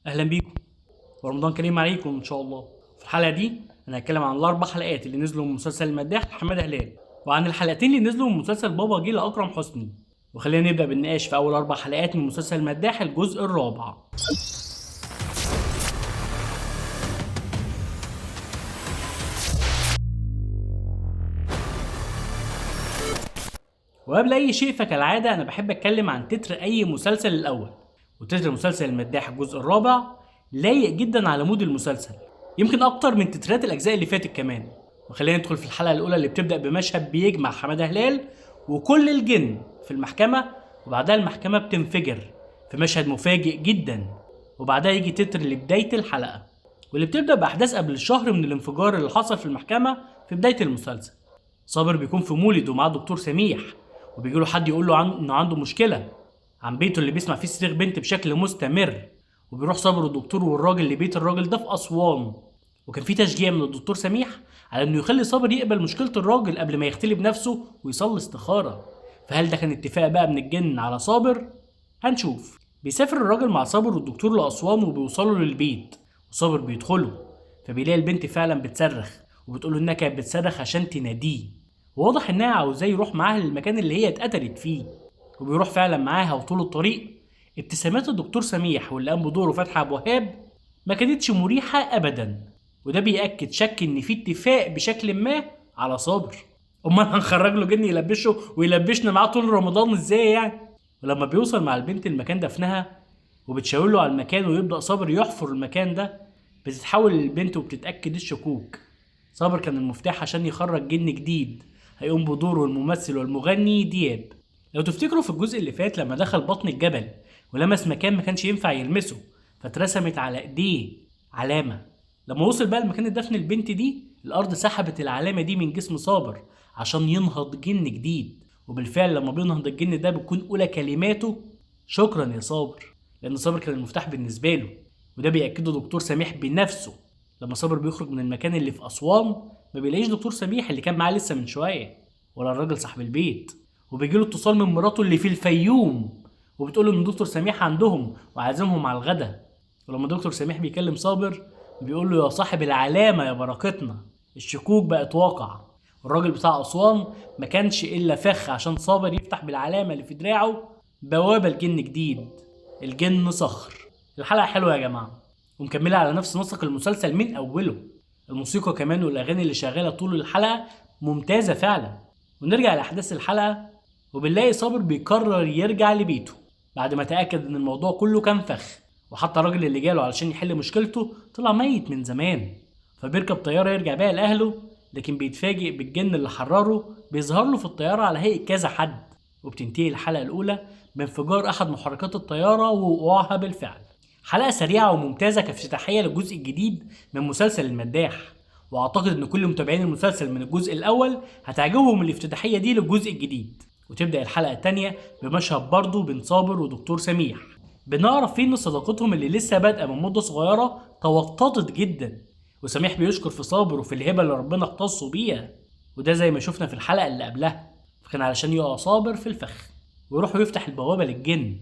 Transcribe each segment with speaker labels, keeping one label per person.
Speaker 1: اهلا بيكم ورمضان كريم عليكم ان شاء الله. في الحلقه دي انا هتكلم عن الاربع حلقات اللي نزلوا من مسلسل المداح لحماده هلال، وعن الحلقتين اللي نزلوا من مسلسل بابا جه لاكرم حسني. وخلينا نبدا بالنقاش في اول اربع حلقات من مسلسل المداح الجزء الرابع. وقبل اي شيء فكالعاده انا بحب اتكلم عن تتر اي مسلسل الاول، وتتر مسلسل المداح الجزء الرابع لايق جدا على مود المسلسل، يمكن اكتر من تترات الاجزاء اللي فاتت كمان. وخلينا ندخل في الحلقه الاولى اللي بتبدا بمشهد بيجمع حماده هلال وكل الجن في المحكمه، وبعدها المحكمه بتنفجر في مشهد مفاجئ جدا. وبعدها يجي تتر لبدايه الحلقه واللي بتبدا باحداث قبل الشهر من الانفجار اللي حصل في المحكمه في بدايه المسلسل. صابر بيكون في مولد ومعاه دكتور سميح، وبيجيله حد يقول له انه عنده مشكله عن بيته اللي بيسمع فيه صريخ بنت بشكل مستمر. وبيروح صابر الدكتور والراجل لبيت الراجل ده في اسوان، وكان في تشجيع من الدكتور سميح على انه يخلي صابر يقبل مشكله الراجل قبل ما يختلي بنفسه ويصلي استخاره. فهل ده كان اتفاق بقى من الجن على صابر؟ هنشوف. بيسافر الراجل مع صابر والدكتور لاسوان وبيوصلوا للبيت، وصابر بيدخله فبيلاقي البنت فعلا بتصرخ، وبتقوله انها كانت بتصرخ عشان تناديه، وواضح انها عاوزاه يروح معاها للمكان اللي هي اتقتلت فيه. وبيروح فعلا معاها، وطول الطريق ابتسامات الدكتور سميح واللي قام بدوره فتحي عبد الوهاب ما كانتش مريحه ابدا، وده بيأكد شك ان في اتفاق بشكل ما على صابر. امال هنخرج له جن يلبشه ويلبشنا معاه طول رمضان ازاي يعني؟ ولما بيوصل مع البنت المكان دفنها وبتشاور له على المكان ويبدأ صابر يحفر المكان ده، بتتحول البنت وبتتأكد الشكوك. صابر كان المفتاح عشان يخرج جن جديد هيقوم بدوره الممثل والمغني دياب. لو تفتكروا في الجزء اللي فات لما دخل بطن الجبل ولمس مكان ما كانش ينفع يلمسه فاترسمت على ايديه علامة، لما وصل بقى لمكان الدفن البنت دي الارض سحبت العلامة دي من جسم صابر عشان ينهض جن جديد. وبالفعل لما بينهض الجن ده بتكون اولى كلماته شكرا يا صابر، لان صابر كان المفتاح بالنسبة له. وده بيأكده دكتور سميح بنفسه لما صابر بيخرج من المكان اللي في اسوان، ما بيلاقيش دكتور سميح اللي كان معاه لسه من شويه ولا الراجل صاحب البيت، وبيجيله اتصال من مراته اللي في الفيوم وبتقول له ان دكتور سميح عندهم وعازمهم على الغدا. ولما دكتور سميح بيكلم صابر بيقول له يا صاحب العلامه يا بركتنا، الشكوك بقت واقع. الراجل بتاع اسوان ما كانش الا فخ عشان صابر يفتح بالعلامه اللي في دراعه بوابه لجن جديد، الجن صخر. الحلقه حلوه يا جماعه ومكمله على نفس نسق المسلسل من اوله. الموسيقى كمان والاغاني اللي شغاله طول الحلقه ممتازه فعلا. ونرجع لاحداث الحلقه وبنلاقي صابر بيقرر يرجع لبيته بعد ما تاكد ان الموضوع كله كان فخ، وحتى الراجل اللي جاله علشان يحل مشكلته طلع ميت من زمان. فبيركب طياره يرجع بيها لاهله، لكن بيتفاجئ بالجن اللي حرره بيظهر له في الطياره على هيئه كذا حد. وبتنتهي الحلقه الاولى بانفجار احد محركات الطياره ووقوعها بالفعل. حلقة سريعة وممتازة كافتتاحية للجزء الجديد من مسلسل المداح، واعتقد ان كل متابعين المسلسل من الجزء الاول هتعجبهم الافتتاحية دي للجزء الجديد. وتبدأ الحلقة التانية بمشهد برضه بين صابر ودكتور سميح، بنعرف فيه ان صداقتهم اللي لسه بادئة من مدة صغيرة توطدت جدا، وسميح بيشكر في صابر وفي الهبة اللي ربنا اختصه بيها، وده زي ما شفنا في الحلقة اللي قبلها، فكان علشان يقع صابر في الفخ ويروح يفتح البوابة للجن.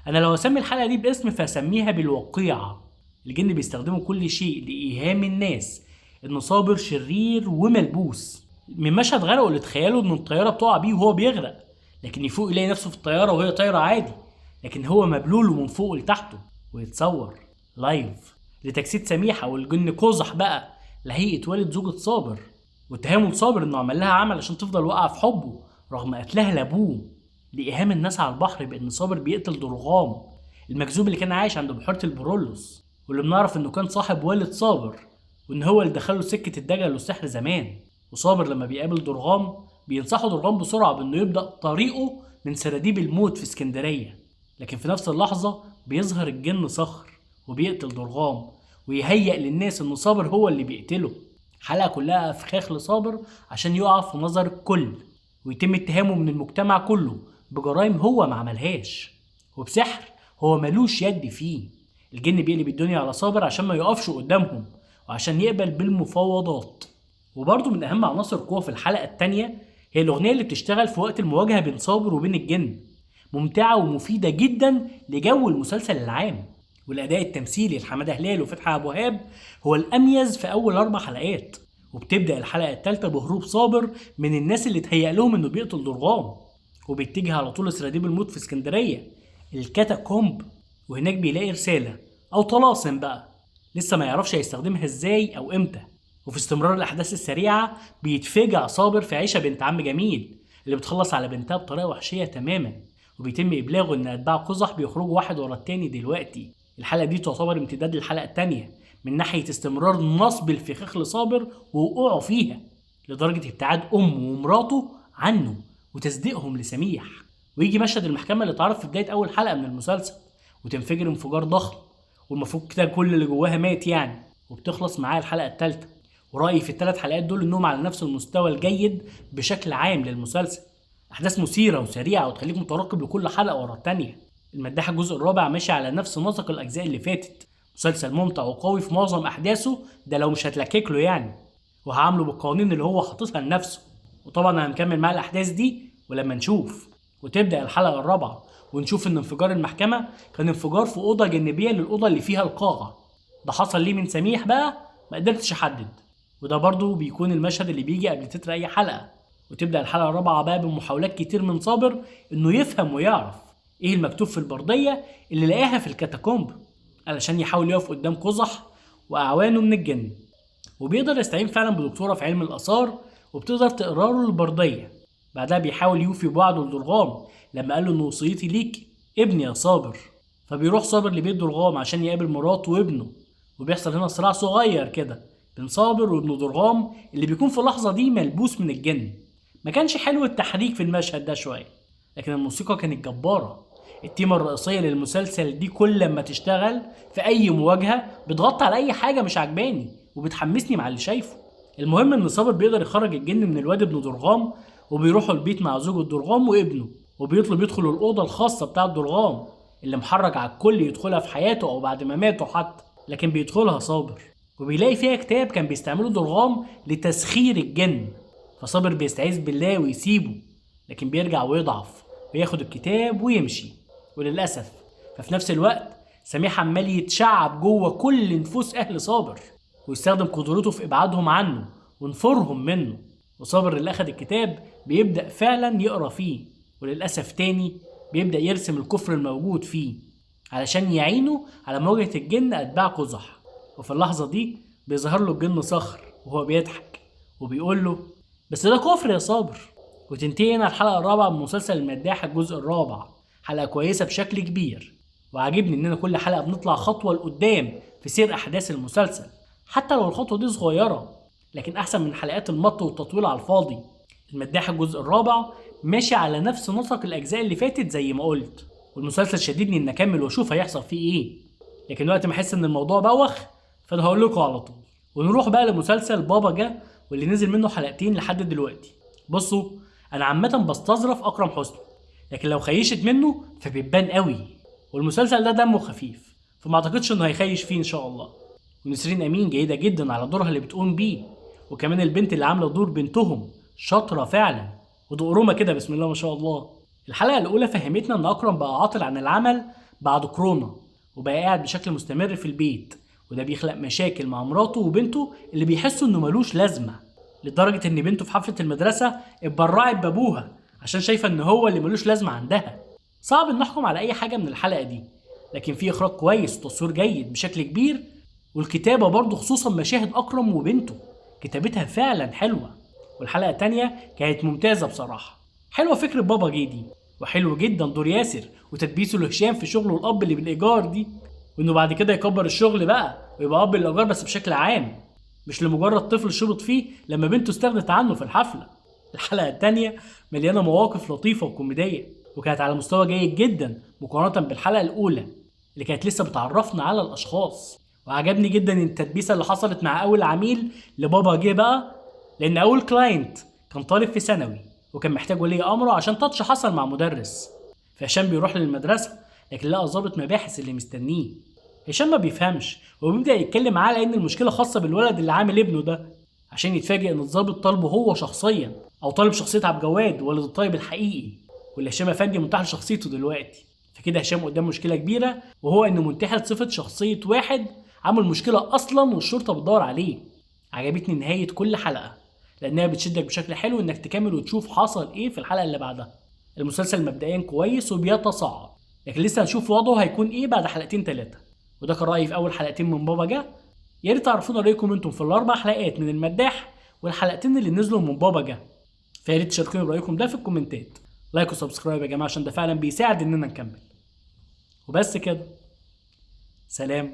Speaker 1: انا لو اسمي الحلقه دي باسم فاسميها بالوقيعه. الجن بيستخدموا كل شيء لايهام الناس انه صابر شرير وملبوس، من مشهد غرقه اللي تخيلوا ان الطياره بتقع بيه وهو بيغرق، لكن يفوق يلاقي نفسه في الطياره وهي طايره عادي، لكن هو مبلول من فوق لتحته. ويتصور لايف لتجسيد سميح او الجن قزح بقى لهيئه والد زوجة صابر، واتهامه لصابر انه عمل لها عمل عشان تفضل واقعه في حبه رغم قتلها لابوه، لإيهام الناس على البحر بإن صابر بيقتل درغام المكذوب اللي كان عايش عند بحيرة البرولوس، واللي بنعرف إنه كان صاحب والد صابر، وإن هو اللي دخله سكة الدجل والسحر زمان. وصابر لما بيقابل درغام بينصحه درغام بسرعة بإنه يبدأ طريقه من سراديب الموت في اسكندرية، لكن في نفس اللحظة بيظهر الجن صخر وبيقتل درغام ويهيئ للناس إن صابر هو اللي بيقتله. حلقة كلها أفخاخ لصابر عشان يقع في نظر الكل ويتم اتهامه من المجتمع كله بجرائم هو ما عملهاش وبسحر هو ملوش يد فيه. الجن بيقلب الدنيا على صابر عشان ما يقفش قدامهم وعشان يقبل بالمفاوضات. وبرضه من اهم عناصر القوة في الحلقة التانية هي الاغنية اللي بتشتغل في وقت المواجهة بين صابر وبين الجن، ممتعة ومفيدة جدا لجو المسلسل العام. والاداء التمثيلي لحماده هلال وفتحي ابو وهاب هو الاميز في اول 4 حلقات. وبتبدا الحلقه الثالثه بهروب صابر من الناس اللي اتهيأ لهم انه بيقتل ضرغام، وبيتجه على طول لسراديب الموت في اسكندريه الكاتاكومب، وهناك بيلاقي رساله او طلاسم بقى لسه ما يعرفش هيستخدمها ازاي او امتى. وفي استمرار الاحداث السريعه بيتفاجئ صابر في عيشه بنت عم جميل اللي بتخلص على بنتها بطريقه وحشيه تماما، وبيتم ابلاغه ان اتباع قزح بيخرجوا واحد ورا التاني دلوقتي. الحلقه دي تعتبر امتداد للحلقه التانيه من ناحيه استمرار نصب الفخاخ لصابر ووقوعه فيها، لدرجه ابتعاد امه ومراته عنه وتصديقهم لسميح. ويجي مشهد المحكمه اللي اتعرض في بدايه اول حلقه من المسلسل، وتنفجر انفجار ضخم، والمفروض كده كل اللي جواها مات يعني، وبتخلص معاه الحلقه الثالثه. ورأيي في ال3 حلقات دول انهم على نفس المستوى الجيد بشكل عام للمسلسل. احداث مثيره وسريعه وتخليك مترقب لكل حلقه ورا الثانيه. المداح الجزء الرابع ماشي على نفس نسق الاجزاء اللي فاتت، مسلسل ممتع وقوي في معظم احداثه، ده لو مش هتلكك له يعني، وهعامله بالقوانين اللي هو حاططها لنفسه. وطبعا هنكمل مع الاحداث دي ولما نشوف. وتبدا الحلقه الرابعه ونشوف ان انفجار المحكمه كان انفجار في اوضه جانبيه للاوضه اللي فيها القاعه. ده حصل ليه من سميح بقى ما قدرتش احدد، وده برضو بيكون المشهد اللي بيجي قبل تتر اي حلقه. وتبدا الحلقه الرابعه بقى بمحاولات كتير من صابر انه يفهم ويعرف ايه المكتوب في البرديه اللي لقاها في الكاتاكومب، علشان يحاول يقف قدام قزح واعوانه من الجن. وبيقدر يستعين فعلا بدكتوره في علم الاثار وبتقدر تقرا له البرديه. بعدها بيحاول يوفي بوعده لدرغام لما قال له ان وصيتي ليك ابني يا صابر. فبيروح صابر لبيت درغام عشان يقابل مراته وابنه، وبيحصل هنا صراع صغير كده بين صابر وابن درغام اللي بيكون في اللحظه دي ملبوس من الجن. ما كانش حلو التحريك في المشهد ده شويه، لكن الموسيقى كانت جباره. التيمة الرئيسية للمسلسل دي كل لما تشتغل في أي مواجهة بتغطي على أي حاجة مش عجباني وبتحمسني مع اللي شايفه. المهم إن صابر بيقدر يخرج الجن من الواد ابن درغام، وبيروحوا البيت مع زوجة درغام وابنه، وبيطلب يدخلوا الأوضة الخاصة بتاعة درغام اللي محرج على الكل يدخلها في حياته أو بعد ما ماتوا حتى، لكن بيدخلها صابر وبيلاقي فيها كتاب كان بيستعمله درغام لتسخير الجن. فصابر بيستعيذ بالله ويسيبه، لكن بيرجع ويضعف وياخد الكتاب ويمشي. وللأسف ففي نفس الوقت سميح عمال يتشعب جوه كل نفوس أهل صابر، ويستخدم قدرته في إبعادهم عنه ونفرهم منه. وصابر اللي أخد الكتاب بيبدأ فعلا يقرأ فيه، وللأسف تاني بيبدأ يرسم الكفر الموجود فيه علشان يعينه على مواجهة الجن أتباع قزح. وفي اللحظة دي بيظهر له الجن صخر وهو بيضحك وبيقول له بس ده كفر يا صابر. وتنتهي هنا الحلقة الرابعة من مسلسل المداح الجزء الرابع، حلقة كويسة بشكل كبير. وعجبني اننا كل حلقة بنطلع خطوة لقدام في سير احداث المسلسل، حتى لو الخطوة دي صغيرة، لكن احسن من حلقات المط والتطويل على الفاضي. المداح الجزء الرابع ماشي على نفس نسق الاجزاء اللي فاتت زي ما قلت، والمسلسل شددني ان اكمل واشوف هيحصل فيه ايه. لكن وقت ما احس ان الموضوع بوخ فانا هقول لكم على طول. ونروح بقى لمسلسل بابا جه واللي نزل منه حلقتين لحد دلوقتي. بصوا انا عامه بستظرف اكرم حسني، لكن لو خيشت منه فبيبان قوي. والمسلسل ده دمه خفيف فما اعتقدش انه هيخيش فيه ان شاء الله. ونسرين امين جيده جدا على دورها اللي بتقوم بيه، وكمان البنت اللي عامله دور بنتهم شاطره فعلا ودقرومه كده بسم الله ما شاء الله. الحلقه الاولى فهمتنا ان اكرم بقى عاطل عن العمل بعد كورونا، وبقى قاعد بشكل مستمر في البيت، وده بيخلق مشاكل مع مراته وبنته اللي بيحسوا انه ملوش لازمه، لدرجه ان بنته في حفله المدرسه اتبرعت بابوها عشان شايفه ان هو اللي ملوش لازمه عندها. صعب ان نحكم على اي حاجه من الحلقه دي، لكن في اخراج كويس وتصوير جيد بشكل كبير، والكتابه برضه خصوصا مشاهد اكرم وبنته كتابتها فعلا حلوه. والحلقه التانية كانت ممتازه بصراحه. حلوه فكره بابا جدي، وحلو جدا دور ياسر وتدبيسه لهشام في شغله الاب اللي بالايجار دي، وانه بعد كده يكبر الشغل بقى ويبقى اب الايجار بس بشكل عام، مش لمجرد طفل شبط فيه لما بنته استغنت عنه في الحفله. الحلقه التانية مليانه مواقف لطيفه وكوميديه، وكانت على مستوى جيد جدا مقارنه بالحلقه الاولى اللي كانت لسه بتعرفنا على الاشخاص. وعجبني جدا التدبيسه اللي حصلت مع اول عميل لبابا جه بقى، لان اول كلاينت كان طالب في ثانوي وكان محتاج ولي امره عشان تاتش حصل مع مدرس. فهشام بيروح للمدرسه لكن لقى ضابط مباحث اللي مستنيه. هشام ما بيفهمش وبيبدا يتكلم معاه لان المشكله خاصه بالولد اللي عامل ابنه ده، عشان يتفاجئ ان الضابط طالبه هو شخصيا، او طالب شخصيه عبد الجواد والد الطيب الحقيقي، واللي هشام افندي متاح لشخصيته دلوقتي. فكده هشام قدام مشكله كبيره، وهو ان منتحل صفه شخصيه واحد عمل مشكله اصلا والشرطه بتدور عليه. عجبتني نهايه كل حلقه لانها بتشدك بشكل حلو انك تكمل وتشوف حصل ايه في الحلقه اللي بعدها. المسلسل مبدئيا كويس وبيتصاعد، لكن لسه هنشوف وضعه هيكون ايه بعد حلقتين 3. وده كان رايي في اول حلقتين من بابا جه. يا ريت تعرفونا رايكم انتم في الاربع حلقات من المداح والحلقتين اللي نزلوا من بابا جه. فيا ريت تشاركوني برايكم ده في الكومنتات. لايك وسبسكرايب يا جماعه عشان ده فعلا بيساعد اننا نكمل. وبس كده، سلام.